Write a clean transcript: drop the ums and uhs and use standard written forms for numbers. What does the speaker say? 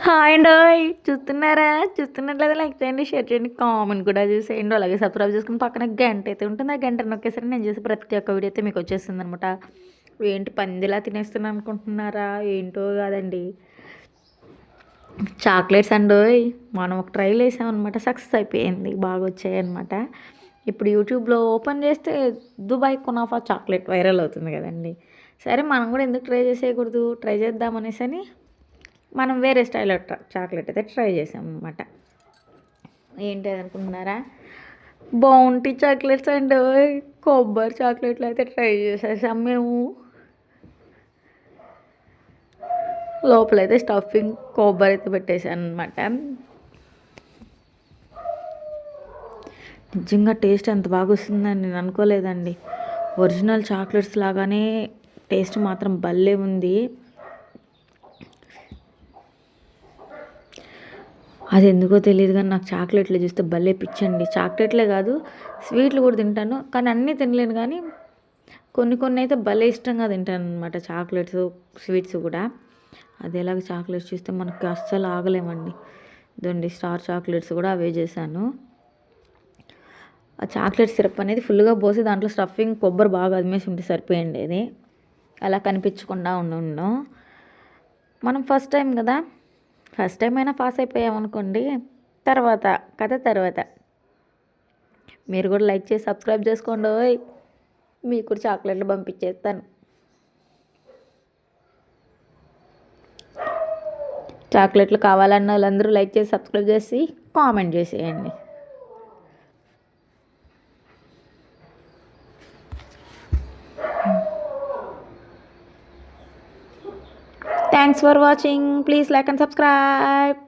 Hi అండోయ్! చూస్తున్నారా? చూస్తున్నట్లయితే like చేయండి, షేర్ చేయండి, కామెంట్ కూడా చూసేయండి. అలాగే సబ్స్క్రైబ్ చేసుకొని పక్కన గంట అయితే ఉంటుంది. ఆ గంట నొక్కేసరికి నేను చేసే ప్రతి ఒక్క వీడియో అయితే మీకు వచ్చేస్తుందనమాట. ఏంటి పందిలా తినేస్తున్నాను అనుకుంటున్నారా? ఏంటో కాదండి. చాక్లెట్స్ అండోయ్! మనం ఒక ట్రైల్ వేసామనమాట. సక్సెస్ అయిపోయింది. బాగా వచ్చాయన్నమాట. ఇప్పుడు యూట్యూబ్‌లో ఓపెన్ చేస్తే దుబాయ్ కునాఫా చాక్లెట్ వైరల్ అవుతుంది కదండీ! సరే మనం కూడా ఎందుకు ట్రై చేసేయకూడదు? ట్రై చేద్దామనేసని మనం వేరే స్టైల్లో చాక్లెట్ అయితే ట్రై చేసామన్నమాట. ఏంటి అనుకుంటున్నారా? బౌంటీ చాక్లెట్స్ అండ్ కొబ్బరి చాక్లెట్లు అయితే ట్రై చేసేసాం మేము. లోపలైతే స్టఫింగ్ కొబ్బరి అయితే పెట్టేసాను అనమాట. నిజంగా టేస్ట్ ఎంత బాగా వస్తుందని నేను అనుకోలేదండి. ఒరిజినల్ చాక్లెట్స్ లాగానే టేస్ట్ మాత్రం భలే ఉంది. అది ఎందుకో తెలియదు కానీ నాకు చాక్లెట్లు చూస్తే భలే పిచ్చండి. చాక్లెట్లే కాదు, స్వీట్లు కూడా తింటాను, కానీ అన్నీ తినలేను. కానీ కొన్ని కొన్ని అయితే భలే ఇష్టంగా తింటాను అనమాట, చాక్లెట్స్ స్వీట్స్ కూడా. అది ఎలాగ చాక్లెట్స్ చూస్తే మనకు అస్సలు ఆగలేమండి. ఇదండి స్టార్ చాక్లెట్స్ కూడా అవే చేశాను. ఆ చాక్లెట్ సిరప్ అనేది ఫుల్గా పోసి దాంట్లో స్టఫింగ్ కొబ్బరి బాగా అదిమేసి ఉంటే సరిపోయండి. అది అలా కనిపించకుండా ఉండడం. మనం ఫస్ట్ టైం కదా, ఫస్ట్ టైం అయినా పాస్ అయిపోయామనుకోండి, తర్వాత కథ తర్వాత. మీరు కూడా లైక్ చేసి సబ్స్క్రైబ్ చేసుకోండి. మీకు కూడా చాక్లెట్లు పంపించేస్తాను. చాక్లెట్లు కావాలన్న వాళ్ళందరూ లైక్ చేసి సబ్స్క్రైబ్ చేసి కామెంట్ చేసేయండి. Thanks for watching. Please like and subscribe.